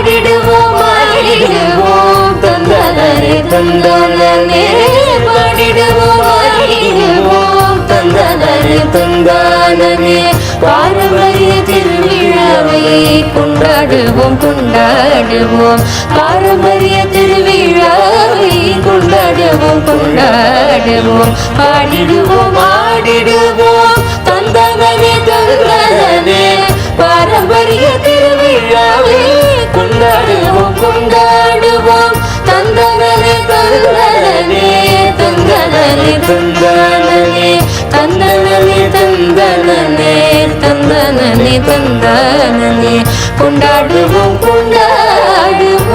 பாடிடுவோம் ஆடிடுவோம் தந்தனே தந்தனே பாடிடுவோம் ஆடிடுவோம் தந்தனே தந்தனே பாரம்பரிய திருவிழாவை கொண்டாடுவோம் கொண்டாடுவோம் பாரம்பரிய திருவிழாவை கொண்டாடுவோம் கொண்டாடுவோம் பாடிடுவோம் ஆடிடுவோம் தந்தனே தந்தனே பாரம்பரிய திருவிழாவை கொண்டாடுவோம் கொண்டாடுவோம் தந்தனே தந்தனே தந்தனே தந்தனே தந்தனே தந்தனே தந்தனே தந்தனே கொண்டாடுவோம் கொண்டாடுவோம்.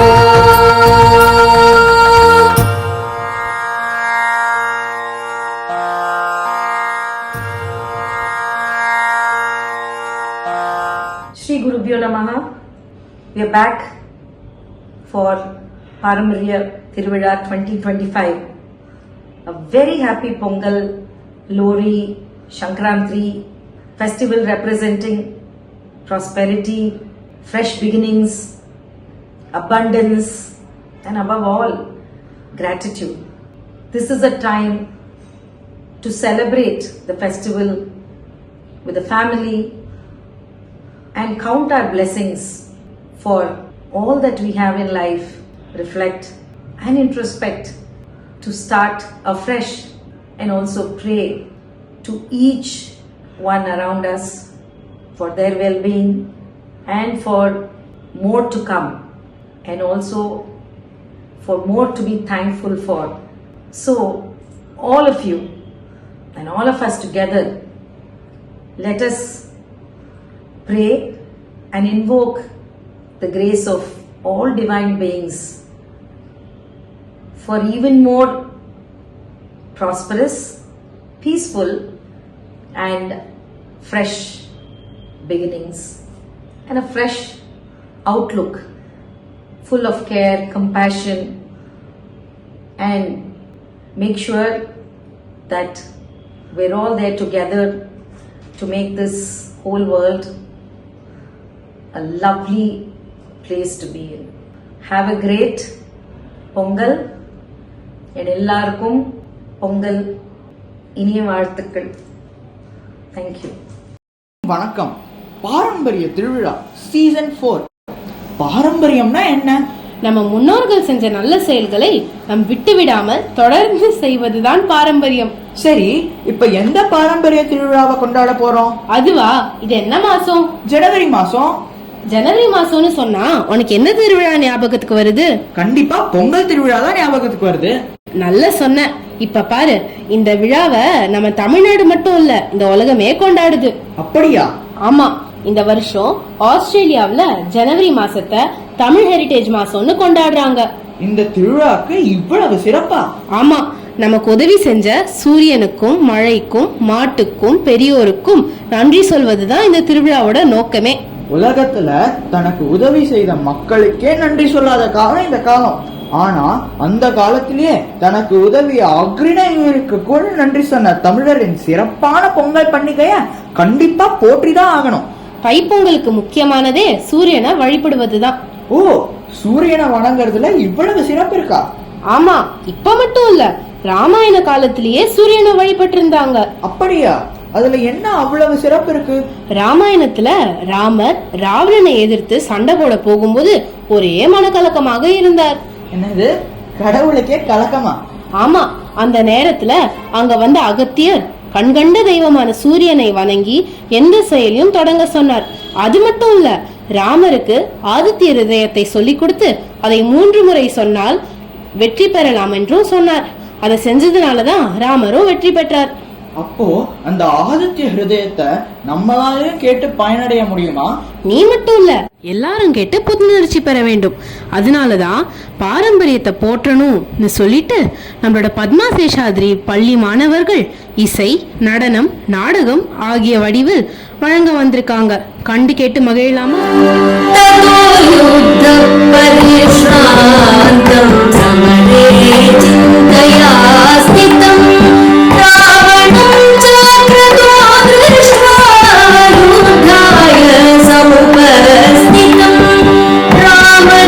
Shri Gurubhyo Namaha. We are back for Paramariya Thiruvizha 2025. A very happy Pongal, Lori, Sankrantri festival representing prosperity, fresh beginnings, abundance, and above all, gratitude. This is a time to celebrate the festival with the family and count our blessings for all that we have in life, reflect and introspect to start afresh and also pray to each one around us for their well-being and for more to come and also for more to be thankful for. So all of you and all of us together, let us pray and invoke the grace of all divine beings for even more prosperous, peaceful and fresh beginnings and a fresh outlook full of care, compassion, and make sure that we're all there together to make this whole world a lovely place to be in. Have a great Pongal and எல்லாருக்கும் பொங்கல் இனிய வாழ்த்துக்கள். Thank you. வணக்கம். பாரம்பரிய திருவிழா season 4. பாரம்பரியம்னா என்ன? நம்ம முன்னோர்கள் செஞ்ச நல்ல செயல்களை நம் விட்டு விடாமல் தொடர்ந்து செய்வதுதான் பாரம்பரியம். சரி, இப்ப எந்த பாரம்பரிய திருவிழாவை கொண்டாட போறோம்? அதுவா, இது என்ன மாசம்? ஜனவரி மாசம். ஜனவரி மாசம்னு சொன்னா உனக்கு என்ன திருவிழா ஞாபகத்துக்கு வருது? கண்டிப்பா பொங்கல் திருவிழா தான் ஞாபகத்துக்கு வருது. நல்ல சொன்ன. இப்ப பாரு, இந்த விழாவை நம்ம தமிழ்நாடு மட்டும் இல்ல, இந்த உலகமே கொண்டாடுது. அப்படியா? ஆமா, இந்த வருஷம் ஆஸ்திரேலியாவுல ஜனவரி மாசத்தை தமிழ் ஹெரிடேஜ் மாசம்னு கொண்டாடுறாங்க. இந்த திருவிழாக்கு இவ்வளவு சிறப்பா? ஆமா, நமக்கு உதவி செஞ்ச சூரியனுக்கும் மழைக்கும் மாட்டுக்கும் பெரியோருக்கும் நன்றி சொல்வதுதான் இந்த திருவிழாவோட நோக்கமே. உலகத்துல தனக்கு உதவி செய்த மக்களுக்கே நன்றி சொல்லாத காலம் இந்த காலம். ஆனா அந்த காலத்திலேயே தனக்கு உதவிய அக்ரிணருக்கு கூட நன்றி சொன்ன தமிழரின் சிறப்பான பொங்கல் பண்டிகைய கண்டிப்பா போற்றிதான் ஆகணும். தைப்பொங்கலுக்கு முக்கியமானதே சூரியனை வழிபடுவதுதான். ஓ, சூரியனை வணங்குறதுல இவ்வளவு சிறப்பு இருக்கா? ஆமா, இப்ப மட்டும் இல்ல, ராமாயண காலத்திலேயே சூரியனை வழிபட்டு இருந்தாங்க. அப்படியா? அதுல என்ன அவ்வளவு சிறப்பு இருக்கு? ராமாயணத்துல ராமர் ராவணனை எதிர்த்து சண்டை போட போகும்போது ஒரே மனக்கலக்கமாக இருந்தார். என்னது, கடவுளுக்கே கலக்கமா? ஆமா, அந்த நேரத்துல அங்க வந்த அகத்தியர் கண்கண்ட தெய்வமான சூரியனை வணங்கி எந்த செயலையும் தொடங்க சொன்னார். அது மட்டும் இல்ல, ராமருக்கு ஆதித்ய ஹிருதயத்தை சொல்லி கொடுத்து அதை 3 முறை சொன்னால் வெற்றி பெறலாம் என்றும் சொன்னார். அதை செஞ்சதுனாலதான் ராமரும் வெற்றி பெற்றார். அப்போ அந்த ஆதித்ய ஹிருதயத்தை நம்மளாலே கேட்டு பயனடைய முடியுமா? நீ மட்டும் இல்ல, எல்லாரும் கேட்டு புத்துணர்ச்சி பெற வேண்டும். அதனாலதான் பாரம்பரியத்தை போற்றணும்னு சொல்லிட்டு நம்மளோட பத்மா சேஷாத்ரி பள்ளி மாணவர்கள் இசை, நடனம், நாடகம் ஆகிய வடிவில் வழங்க வந்திருக்காங்க. கண்டு கேட்டு மகிழலாமா? Ram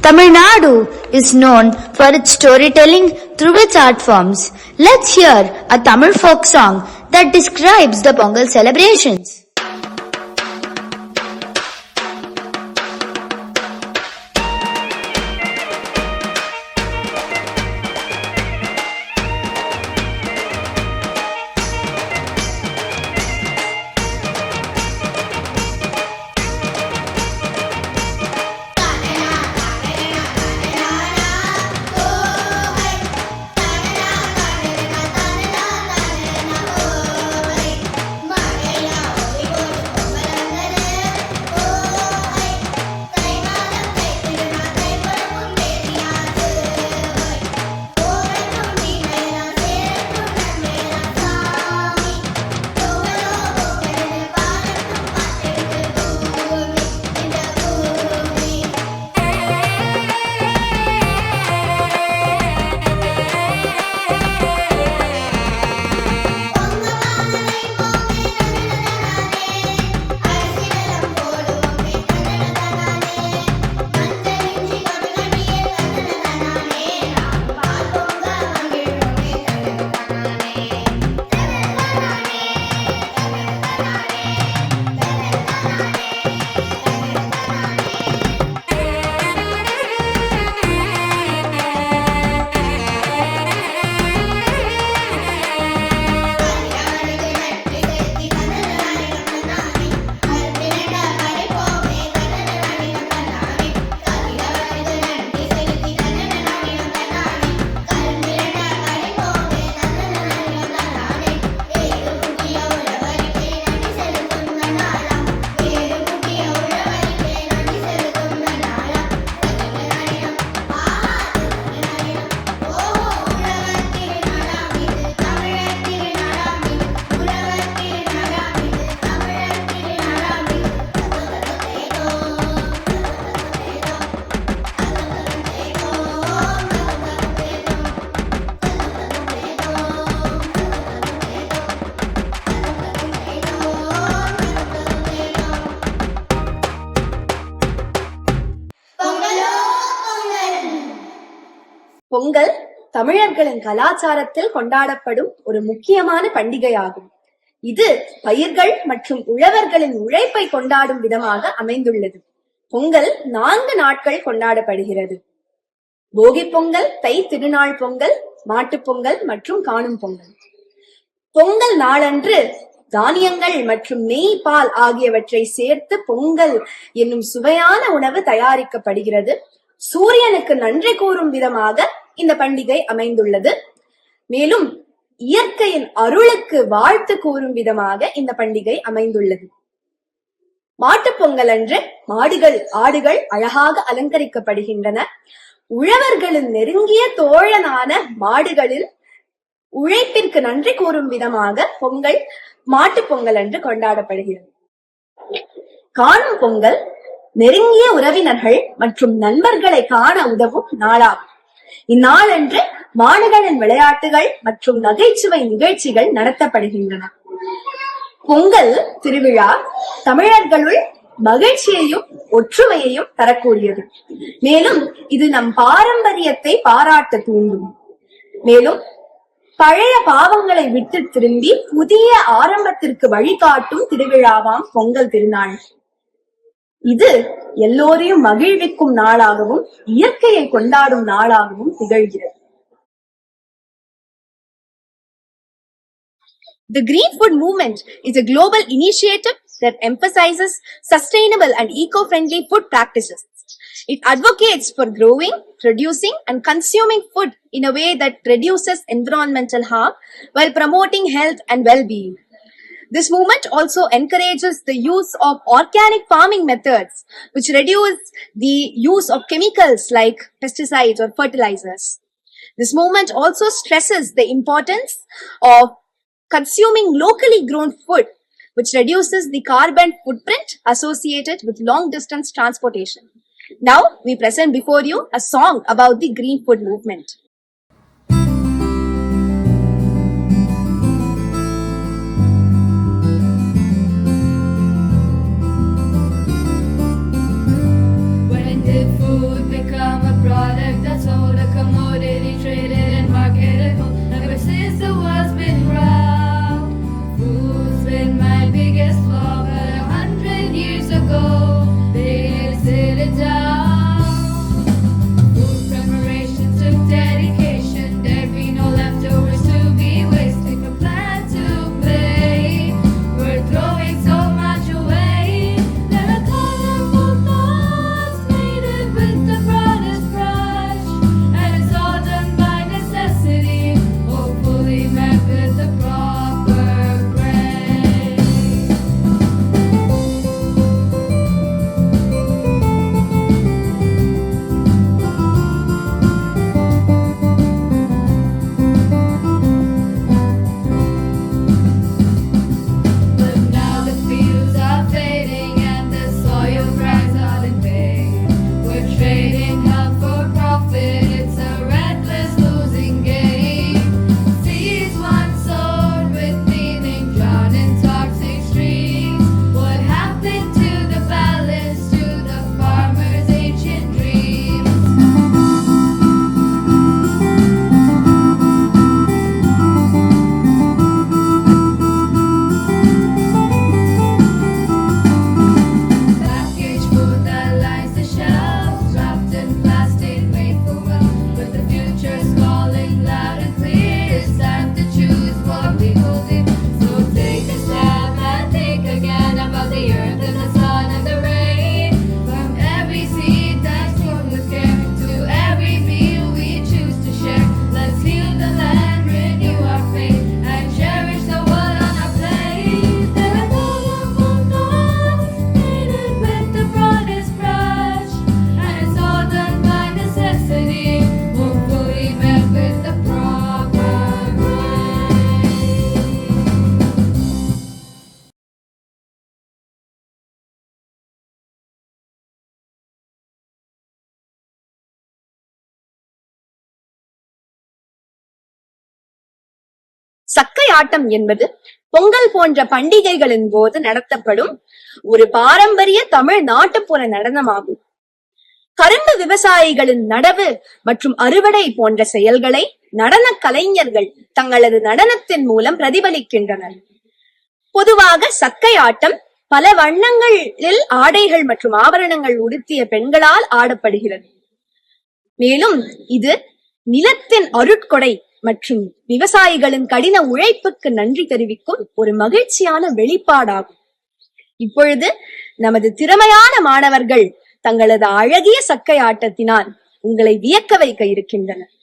Tamil Nadu is known for its storytelling through its art forms. Let's hear a Tamil folk song that describes the Pongal celebrations. Pongal தமிழர்களின் கலாச்சாரத்தில் கொண்டாடப்படும் ஒரு முக்கியமான பண்டிகையாகும். இது பயிர்கள் மற்றும் உழவர்களின் உழைப்பை கொண்டாடும் விதமாக அமைந்துள்ளது. பொங்கல் 4 நாட்கள் கொண்டாடப்படுகிறது. போகி பொங்கல், தை திருநாள் பொங்கல், மாட்டுப் பொங்கல் மற்றும் காணும் பொங்கல். பொங்கல் நாளன்று தானியங்கள் மற்றும் நெய், பால் ஆகியவற்றை சேர்த்து பொங்கல் என்னும் சுவையான உணவு தயாரிக்கப்படுகிறது. சூரியனுக்கு நன்றி கூறும் விதமாக இந்த பண்டிகை அமைந்துள்ளது. மேலும் இயற்கையின் அருளுக்கு வாழ்த்து கூறும் விதமாக இந்த பண்டிகை அமைந்துள்ளது. மாட்டுப் பொங்கல் அன்று மாடுகள், ஆடுகள் அழகாக அலங்கரிக்கப்படுகின்றன. உழவர்களின் நெருங்கிய தோழனான மாடுகளில் உழைப்பிற்கு நன்றி கூறும் விதமாக பொங்கல் மாட்டுப் பொங்கல் அன்று கொண்டாடப்படுகிறது. காணும் பொங்கல் நெருங்கிய உறவினர்கள் மற்றும் நண்பர்களை காண உதவும் நாளாகும். இந்நாளன்று மாடுகளின் விளையாட்டுகள் மற்றும் நகைச்சுவை நிகழ்ச்சிகள் நடத்தப்படுகின்றன. பொங்கல் திருவிழா தமிழர்களுள் மகிழ்ச்சியையும் ஒற்றுமையையும் தரக்கூடியது. மேலும் இது நம் பாரம்பரியத்தை பாராட்ட தூண்டும். மேலும் பழைய பாவங்களை விட்டு திரும்பி புதிய ஆரம்பத்திற்கு வழிகாட்டும் திருவிழாவாம் பொங்கல் திருநாள். இது எல்லோரையும் மகிழ்விக்கும் நாளாகவும் இயற்கையை கொண்டாடும் நாளாகவும் திகழ்கிறது. The Green Food Movement is a global initiative that emphasizes sustainable and eco-friendly food practices. It advocates for growing, producing, and consuming food in a way that reduces environmental harm while promoting health and well-being. This movement also encourages the use of organic farming methods, which reduce the use of chemicals like pesticides or fertilizers. This movement also stresses the importance of consuming locally grown food, which reduces the carbon footprint associated with long-distance transportation. Now, we present before you a song about the Green Food Movement. When did food become has been round. Food's been my biggest love, but 100 years ago they sit it down. Food preparation took dedication. There'd be no leftovers to be wasted. No plan to play. We're throwing so much away. There are colorful thoughts made it with the broadest brush, and it's all done by necessity. Hopefully met with the proper grace. But now the fields are fading and the soil cries out in vain. We're trading health for profit, it's a reckless losing game. Seeds once sown with meaning drown in toxic streams. What happened to the balance, to the farmer's ancient dreams? Packaged food that lines the shelves, wrapped in plastic made for wealth. But the future's calling loud and clear. It's time to choose what we will do. So take a step and think again about the earth and the sun and the rain. From every seed that's grown with care to every meal we choose to share. Let's heal the land, renew our faith, and cherish the wood on our plate. There are colorful thoughts made it with the broadest brush, and it's all done by necessity. Hopefully met with the proper grace. சக்கை ஆட்டம் என்பது பொங்கல் போன்ற பண்டிகைகளின் போது நடத்தப்படும் ஒரு பாரம்பரிய தமிழ் நாட்டுப்புற நடனமாகும். கரும்பு விவசாயிகளின் நடவு மற்றும் அறுவடை போன்ற செயல்களை நடன கலைஞர்கள் தங்களது நடனத்தின் மூலம் பிரதிபலிக்கின்றனர். பொதுவாக சக்கை ஆட்டம் பல வண்ணங்களில் ஆடைகள் மற்றும் ஆபரணங்கள் உடுத்திய பெண்களால் ஆடப்படுகிறது. மேலும் இது நிலத்தின் அருட்கொடை மற்றும் விவசாயிகளின் கடின உழைப்புக்கு நன்றி தெரிவிக்கும் ஒரு மகிழ்ச்சியான வெளிப்பாடாகும். இப்பொழுது நமது திறமையான மாணவர்கள் தங்களது அழகிய சக்கை ஆட்டத்தினால் உங்களை வியக்க வைக்க இருக்கின்றனர்.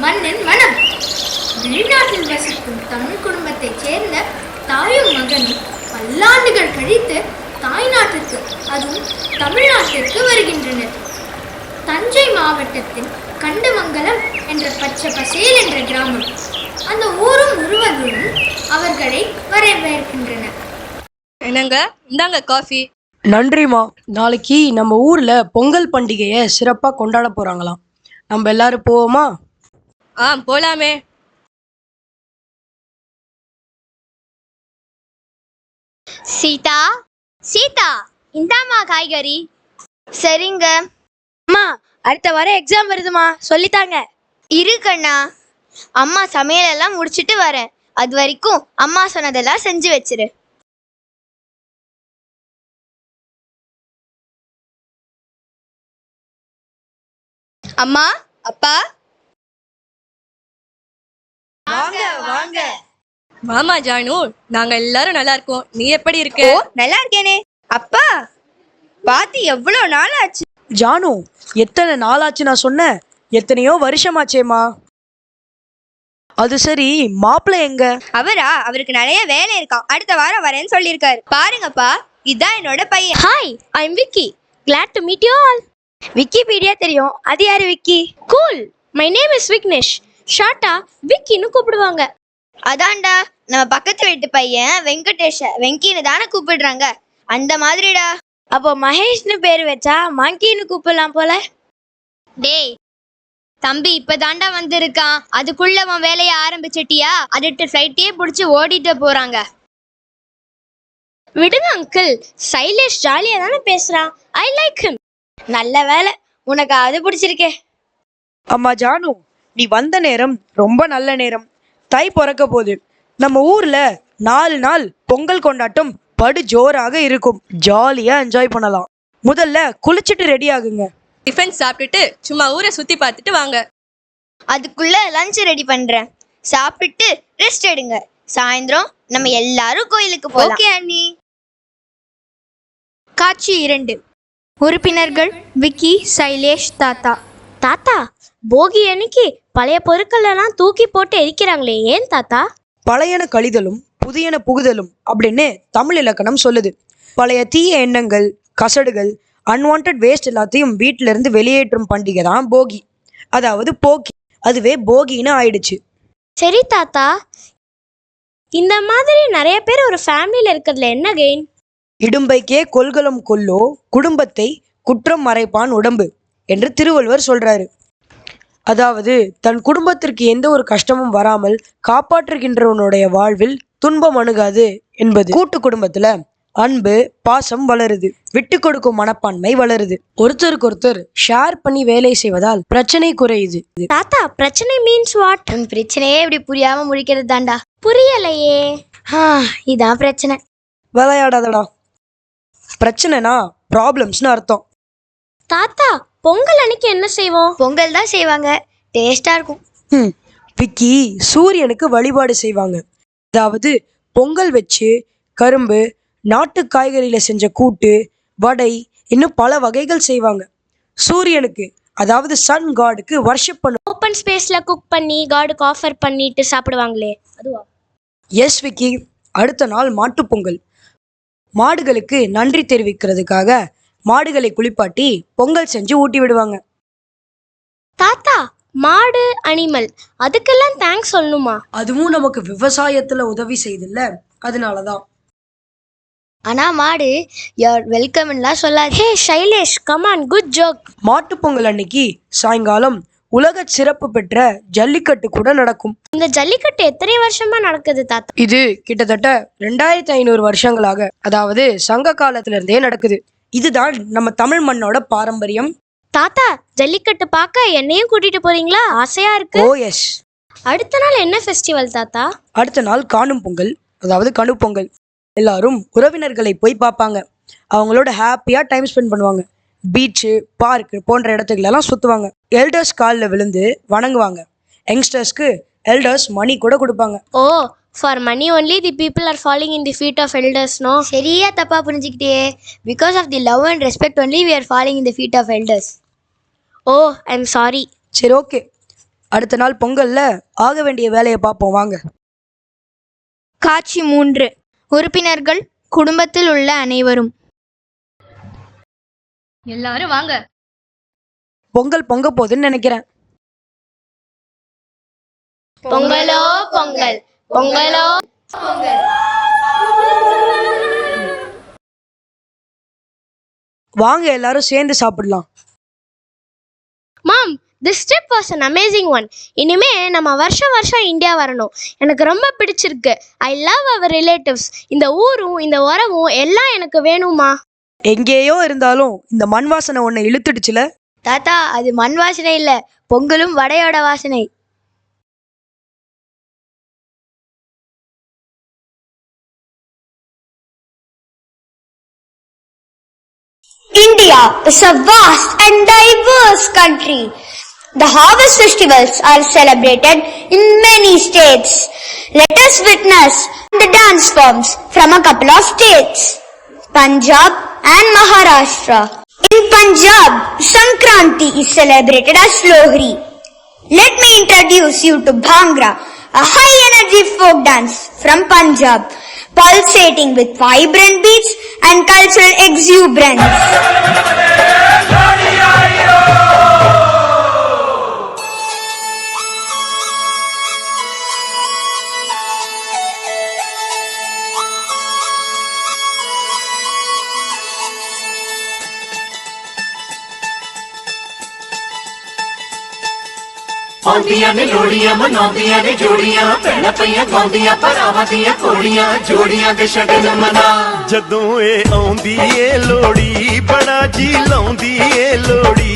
மண்ணின் மனம். வெளிநாட்டில் வசிக்கும் தமிழ் குடும்பத்தைச் சேர்ந்த தாயும் மகனும் பல்லாண்டுகள் கழித்து தாய்நாட்டிற்கு, அதுவும் தமிழ்நாட்டிற்கு வருகின்றனர். தஞ்சை மாவட்டத்தின் கண்டமங்கலம் என்ற பச்சை பசேல் என்ற கிராமம். அந்த ஊரும் உருவர்களும் அவர்களை வரவேற்கின்றனர். என்னங்க, இந்தாங்க காஃபி. நன்றிம்மா. நாளைக்கு நம்ம ஊர்ல பொங்கல் பண்டிகையை சிறப்பா கொண்டாட போறாங்களாம். நம்ம எல்லாரும் போவோமா? போலாமே. சீதா, சீதா, இந்தாம்மா காய்கறி. சரிங்க. அம்மா, அடுத்த வாரம் எக்ஸாம் வருதுமா, சொல்லித்தாங்க. இரு கண்ணா, அம்மா சமையலெல்லாம் முடிச்சிட்டு வரேன். அது வரைக்கும் அம்மா சொன்னதெல்லாம் செஞ்சு வச்சிரு. அம்மா, அப்பா, வாங்க வாங்க. மாமா ஜானு, நாங்க எல்லாரும் நல்லா இருக்கோம். நீ எப்படி இருக்க? நல்லா இருக்கேனே. அப்பா, பாத்தி எவ்வளவு நாள் ஆச்சு. ஜானு, எத்தனை நாளாச்சு நான் சொன்னேன்? எத்தனையோ வருஷமாச்சேம்மா. அது சரி, மாப்பிள்ளை எங்க? அவருக்கு நிறைய வேலை இருக்கான். அடுத்த வாரம் வரேன்னு சொல்லியிருக்காரு. பாருங்கப்பா, இதான் என்னோட பையன். Hi, I am Vicky. Glad to meet you all. Wikipedia தெரியும். அது யாரு Vicky? Cool. My name is Vignesh. ஷார்ட்டா விக்கின்னு கூப்பிடுவாங்க. அதான்டா, நம்ம பக்கத்து வீட்டு பையன் வெங்கடேஷ வெங்கின்னு தானே கூப்பிடுறாங்க. அந்த மாதிரிடா. அப்போ மகேஷ்னு பேர் வச்சா மங்கின்னு கூப்பிடலாம் போல. டேய் தம்பி, இப்பதாண்டா வந்திருக்கான். அதுக்குள்ள அவன் வேலையை ஆரம்பிச்சிட்டியா? அடுத்த ஃப்ளைட்டே பிடிச்சி ஓடிட்டு போறாங்க. விடுங்க அங்கிள், சைலேஷ் ஜாலியா தானே பேசுறான். I like him. நல்ல வேலை, உனக்கு அது பிடிச்சிருக்கே. அம்மா ஜானு, நீ வந்த நேரம் ரொம்ப நல்ல நேரம். தை பிறக்க போகுது. நம்ம ஊர்ல 4 நாள் பொங்கல் கொண்டாட்டம் படு ஜோராக இருக்கும். ஜாலியா என்ஜாய் பண்ணலாம். முதல்ல குளிச்சுட்டு ரெடி ஆகுங்க. டிஃபன் சாப்பிட்டுட்டு சும்மா ஊரை சுத்தி பார்த்துட்டு வாங்க. அதுக்குள்ள லஞ்ச் ரெடி பண்றேன். சாப்பிட்டு ரெஸ்ட் எடுங்க. சாயந்தரம் நம்ம எல்லாரும் கோயிலுக்கு போலாம். ஓகே அண்ணி. காட்சி 2. உறுப்பினர்கள் விக்கி, சைலேஷ், தாத்தா. தாத்தா, போகி அன்னைக்கு பழைய பொருட்கள் எல்லாம் தூக்கி போட்டு எரிக்கிறாங்களே, ஏன் தாத்தா? பழையன கழிதலும் புதியன புகுதலும் அப்படின்னு தமிழ் இலக்கணம் சொல்லுது. பழைய தீய எண்ணங்கள், கசடுகள், அன்வான்ட் வேஸ்ட் எல்லாத்தையும் வீட்டில இருந்து வெளியேற்றும் பண்டிகை தான் போகி. அதாவது போக்கி. அதுவே போகின்னு ஆயிடுச்சு. சரி தாத்தா, இந்த மாதிரி நிறைய பேர் ஒரு ஃபேமிலியில இருக்கிறதுல என்ன கெயின்? இடும்பைக்கே கொள்கலம் கொல்லோ, குடும்பத்தை குற்றம் மறைப்பான் உடம்பு என்று திருவள்ளுவர் சொல்றாரு. அதாவது தன் குடும்பத்திற்கு எந்த ஒரு கஷ்டமும் வராமல் காப்பாற்றுகின்றவனுடைய வாழ்வில் துன்பம் அணுகாது என்பது. கூட்டு குடும்பத்துல அன்பு, பாசம் வளருது. விட்டு கொடுக்கும் மனப்பான்மை வளருது. ஒருத்தருக்கொருத்தர் ஷேர் பண்ணி வேலை செய்வதால் பிரச்சனை குறையுது. தாத்தா, பிரச்சனை மீன்ஸ் வாட்? உன் பிரச்சனையே இப்படி புரியாம முடிக்கிறது தாண்டா. புரியலையே. இதான் பிரச்சனை. விளையாடாதடா. பிரச்சனைனா ப்ராப்ளம்ஸ்னு அர்த்தம். தாத்தா, பொங்கல் அன்னைக்கு என்ன செய்வோம்? பொங்கல் தான் செய்வாங்க. டேஸ்டா இருக்கும். விக்கி, சூரியனுக்கு வழிபாடு செய்வாங்க. அதாவது பொங்கல் வச்சு கரும்பு, நாட்டு காய்கறியில செஞ்ச கூட்டு, வடை, இன்னும் பல வகைகள் செய்வாங்க. சூரியனுக்கு, அதாவது சன் காடுக்கு வர்ஷிப் பண்ணு. ஓப்பன் ஸ்பேஸ்ல குக் பண்ணி காடுக்கு ஆஃபர் பண்ணிட்டு சாப்பிடுவாங்களே, அதுவா? எஸ் விக்கி. அடுத்த நாள் மாட்டுப் பொங்கல். மாடுகளுக்கு நன்றி தெரிவிக்கிறதுக்காக மாடுகளை குளிப்பாட்டி பொங்கல் செஞ்சு ஊட்டி விடுவாங்க. தாத்தா, மாடு அனிமல், அதுக்கெல்லாம் தேங்க்ஸ் சொல்லணுமா? அதுவும் நமக்கு விவசாயத்துல உதவி செய்தில்ல, அதனாலதான். ஆனா மாடு யூர் வெல்கம்லாம் சொல்லாது. Hey Shailesh, come on, good joke. மாட்டுப் பொங்கல் அன்னைக்கு சாயங்காலம் உலக சிறப்பு பெற்ற ஜல்லிக்கட்டு கூட நடக்கும். இந்த ஜல்லிக்கட்டு எத்தனை வருஷமா நடக்குது தாத்தா? இது கிட்டத்தட்ட 2500 வருஷங்களாக, அதாவது சங்க காலத்துல இருந்தே நடக்குது. இதுதான் நம்ம தமிழ் மண்ணோட பாரம்பரியம். தாத்தா, ஜல்லிக்கட்டு பார்க்க என்னையும் கூட்டிட்டு போறீங்களா? ஆசையா இருக்கு. ஓ எஸ். அடுத்த நாள் என்ன ஃபெஸ்டிவல் தாத்தா? அடுத்த நாள் காணும் பொங்கல், அதாவது கனு பொங்கல். எல்லாரும் உறவினர்களை போய் பார்ப்பாங்க. அவங்களோட ஹாப்பியா டைம் ஸ்பெண்ட் பண்ணுவாங்க. பீச்சு, பார்க் போன்ற இடத்துக்குலாம் சுத்துவாங்க. எல்டர்ஸ் காலில் விழுந்து வணங்குவாங்க. யங்ஸ்டர்ஸ்க்கு எல்டர்ஸ் மணி கூட கொடுப்பாங்க. Oh, for money only the people are following in the feet of elders, no? சரியா தப்பா புரிஞ்சுக்கிட்டே. Because of the love and respect only we are following in the feet of elders. Oh, I am sorry. சரி, okay. அடுத்த நாள் பொங்கல்ல ஆக வேண்டிய வேலையை பார்ப்போம் வாங்க. காட்சி 3. உறுப்பினர்கள் குடும்பத்தில் உள்ள அனைவரும். எல்லாரும் வாங்க. பொங்கல் பொங்க போகுதுன்னு நினைக்கிறேன். பொங்கலோ பொங்கல், பொங்கலோ பொங்கல். வாங்க எல்லாரும் சேர்ந்து சாப்பிடலாம். மாம், this trip was an amazing one. இனிமே நம்ம வருஷம் இந்தியா வரணும். எனக்கு ரொம்ப பிடிச்சிருக்கு. I love our relatives. இந்த ஊரும் இந்த உறவும் எல்லாம் எனக்கு வேணுமா. எங்கேயோ இருந்தாலும் இந்த மண் வாசனை ஒன்னை இழுத்துடுச்சுல. தாத்தா, அது மண் வாசனை இல்ல, பொங்கலும் வடையோட வாசனை. India is a vast and diverse country. The harvest festivals are celebrated in many states. Let us witness the dance forms from a couple of states, Punjab and Maharashtra. In Punjab, Sankranti is celebrated as Lohri. Let me introduce you to Bhangra, a high-energy folk dance from Punjab, pulsating with vibrant beats and cultural exuberance. ਆਉਂਦੀਆਂ ਨੇ ਲੋੜੀਆਂ ਮਨਾਉਂਦੀਆਂ ਨੇ ਜੋੜੀਆਂ ਭੈਣਾਂ ਪਈਆਂ ਗਾਉਂਦੀਆਂ ਭਰਾਵਾਂ ਦੀਆਂ ਕੋੜੀਆਂ ਜੋੜੀਆਂ ਦੇ ਸ਼ਗਨ ਮਨਾ ਜਦੋਂ ਇਹ ਆਉਂਦੀ ਏ ਲੋੜੀ ਬੜਾ ਜੀ ਲਾਉਂਦੀ ਏ ਲੋੜੀ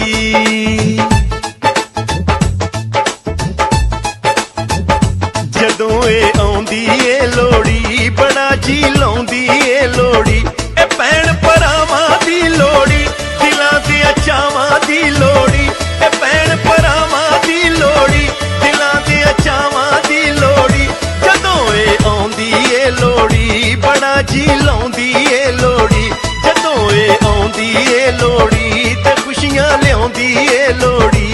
ਜਦੋਂ ਇਹ ਆਉਂਦੀ ਏ ਲੋੜੀ ਬੜਾ ਜੀ ਲਾਉਂਦੀ ਏ ਲੋੜੀ ਇਹ ਭੈਣ ਭਰਾਵਾਂ ਦੀ ਲੋੜੀ ਦਿਲਾਂ ਦੇ ਚਾਵਾਂ ਦੀ ਲੋੜੀ ਇਹ ਭੈਣ ਭਰਾਵਾਂ ਦੀ ਲੋੜੀ ਦਿਲਾਂ ਦੇ ਚਾਵਾਂ ਦੀ ਲੋੜੀ ਜਦੋਂ ਇਹ ਆਉਂਦੀ ਏ ਲੋੜੀ ਬੜਾ ਜੀ ਲਾਉਂਦੀ ਏ ਲੋੜੀ ਜਦੋਂ ਇਹ ਆਉਂਦੀ ਏ ਲੋੜੀ ਤੇ ਖੁਸ਼ੀਆਂ ਲਿਆਉਂਦੀ ਏ ਲੋੜੀ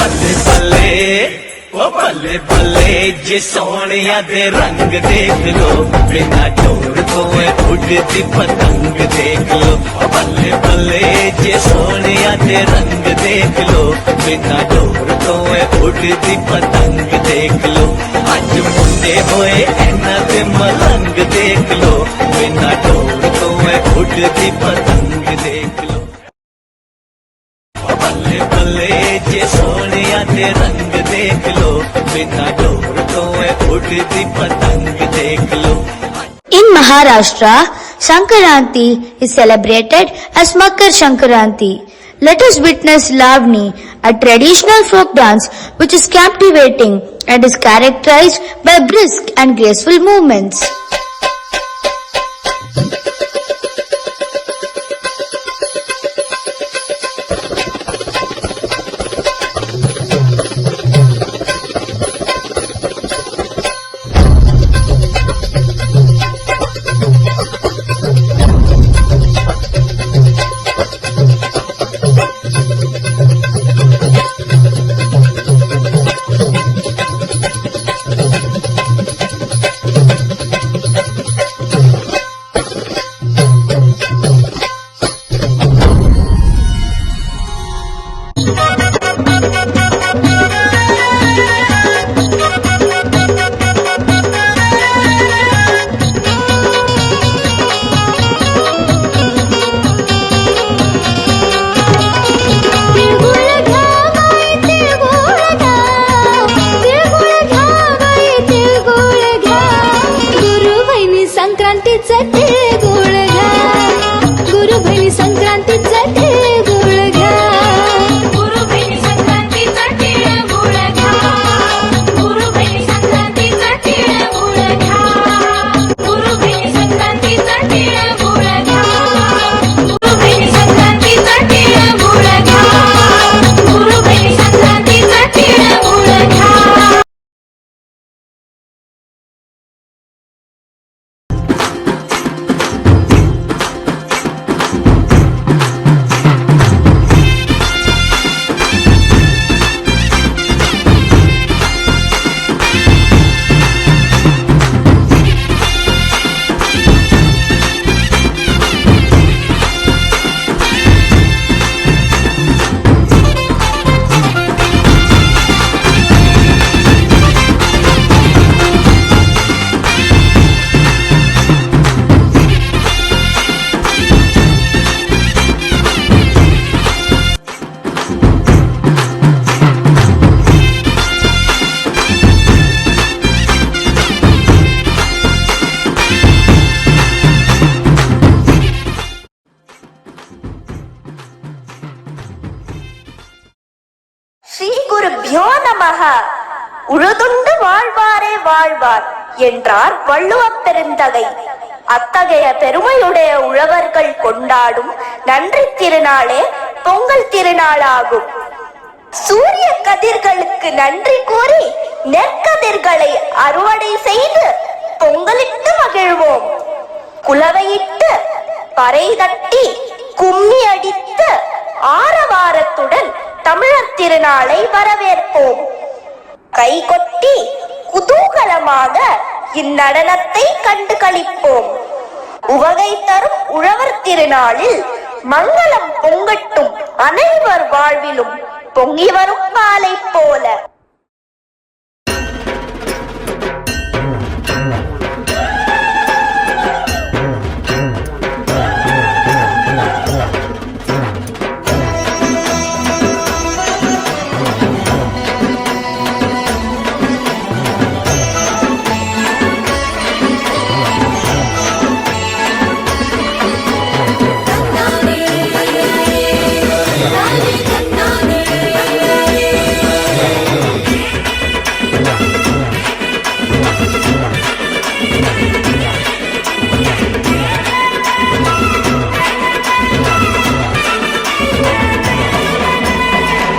ਬੱਲੇ ਬੱਲੇ ਉਹ ਬੱਲੇ ਬੱਲੇ ਜੇ ਸੋਹਣਿਆਂ ਦੇ ਰੰਗ ਦੇਖ ਲੋ ਬਿਨਾ ਢੋਲ ਤੋਂ ਉੱਡਦੀ ਪਤੰਗ ਦੇਖ ਲੋ ਬੱਲੇ ਬੱਲੇ ਜੇ ਸੋਹਣਿਆਂ ਦੇ ਰੰਗ ਦੇਖ ਲੋ ਬਿਨਾ ਢੋਲ ਤੋਂ ਉੱਡਦੀ ਪਤੰਗ ਦੇਖ ਲੋ ਅੱਜ ਮੁੰਡੇ ਹੋਏ ਇਹਨਾਂ ਦੇ ਮਲੰਗ ਦੇਖ ਲੋ ਬਿਨਾ ਢੋਲ ਤੋਂ ਉੱਡਦੀ ਪਤੰਗ ਦੇਖ ਲੋ ਬੱਲੇ ਬੱਲੇ ਜੇ ਸੋਹਣਿਆਂ ਦੇ ਰੰਗ ਦੇਖ ਲੋ ਬਿਨਾ ਢੋਲ ਤੋਂ ਉੱਡਦੀ ਪਤੰਗ ਦੇਖ ਲੋ In Maharashtra, Sankranti is celebrated as Makar Sankranti. Let us witness Lavani, a traditional folk dance which is captivating and is characterized by brisk and graceful movements. குருபியோ நமஹ. உழுதுண்டு வாழ்வாரே வாழ்வார் என்றார் வள்ளுவப் பெருந்தகை. அத்தகைய பெருமையுடைய உழவர்கள் கொண்டாடும் நன்றி திருநாளே பொங்கல் திருநாளாகும். சூரிய கதிர்களுக்கு நன்றி கூறி நெற்கதிர்களை அறுவடை செய்து பொங்கலிட்டு மகிழ்வோம். குலவையிட்டு பறை தட்டி கும்மி அடித்து ஆரவாரத்துடன் தமிழர் திருநாளை வரவேற்போம். கை கொட்டி குதூகலமாக இந்நடனத்தை கண்டு களிப்போம். உவகை தரும் உழவர் திருநாளில் மங்களம் பொங்கட்டும் அனைவர் வாழ்விலும் பொங்கி வரும் பாலை போல.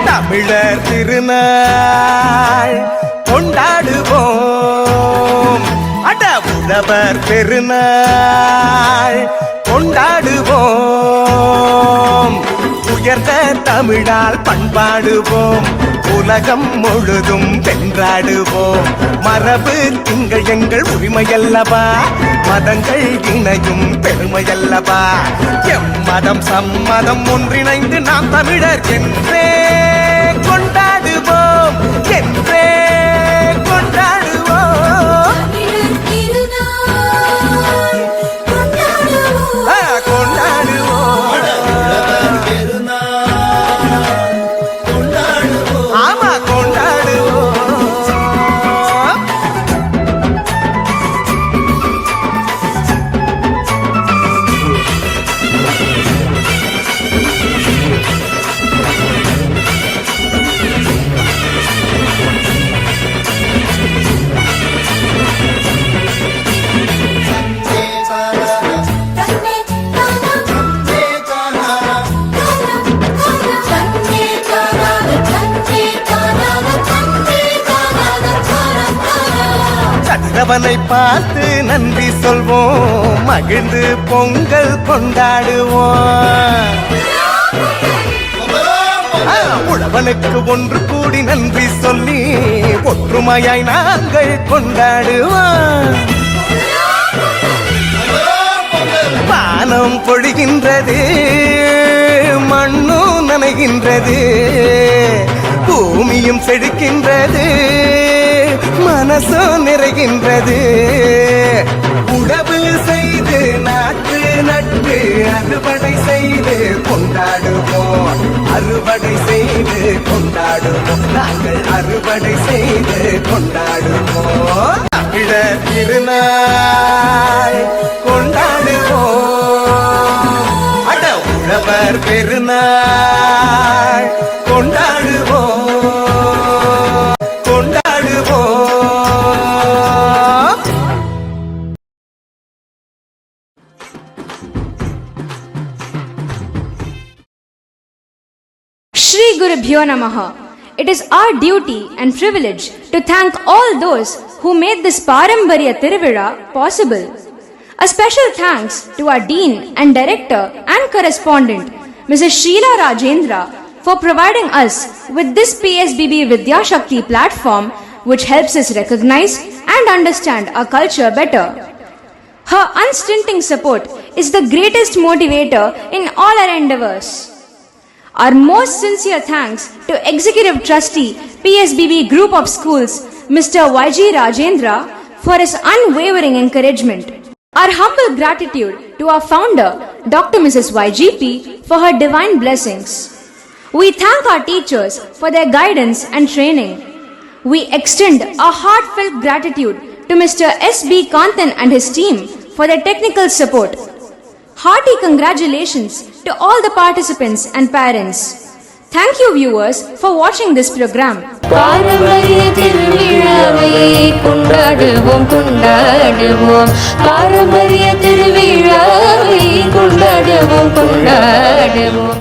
தமிழர் திருநாள் கொண்டாடுவோம். அட உழவர் பெருநாள் கொண்டாடுவோம். உயர்ந்த தமிழால் பண்பாடுவோம். உலகம் முழுதும் வென்றாடுவோம். மரபு திங்கள் எங்கள் உரிமையல்லவா, மதங்கள் இணையும் பெருமையல்லவா. எம்மதம் சம்மதம் ஒன்றிணைந்து நாம் தமிழர் என்றே கொண்டாடுவோம், என்றே கொண்டாடுவோம். ஆமா கொண்டாடுவோம். கதிரவனை பார்த்து நன்றி சொல்வோம், மகிழ்ந்து பொங்கல் கொண்டாடுவோம். உழவனுக்கு ஒன்று கூடி நன்றி சொல்லி ஒற்றுமையாய் நாங்கள் கொண்டாடுவோம். வானம் பொழிகின்றது, மண்ணும் நனைகின்றது, பூமியும் செழிக்கின்றது, மனசும் நிறைகின்றது. உழவு செய்து நாட்டு நட்டு அறுவடை செய்து கொண்டாடுவோம். அறுவடை செய்து கொண்டாடுவோம். நாங்கள் அறுவடை செய்து கொண்டாடுவோம். தமிழர் திருநாள் கொண்டாடுவோம். அட உழவர் பெருநாள் கொண்டாடுவோம், கொண்டாடுவோம். Shri Gurubhyo Namaha. It is our duty and privilege to thank all those who made this Parambarya Tiruvizha possible. A special thanks to our Dean and Director and Correspondent, Mrs. Sheila Rajendra, for providing us with this PSBB Vidya Shakti platform, which helps us recognize and understand our culture better. Her unstinting support is the greatest motivator in all our endeavors. Our most sincere thanks to Executive Trustee, PSBB Group of Schools, Mr. YG Rajendra, for his unwavering encouragement. Our humble gratitude to our founder, Dr. Mrs. YGP, for her divine blessings. We thank our teachers for their guidance and training. We extend our heartfelt gratitude to Mr. S.B. Kanthan and his team for their technical support. Hearty congratulations to all the participants and parents. Thank you viewers for watching this program. பாரம்பரிய திருவிழாவை கொண்டாடுவோம் கொண்டாடுவோம் பாரம்பரிய திருவிழாவை கொண்டாடுவோம் கொண்டாடுவோம்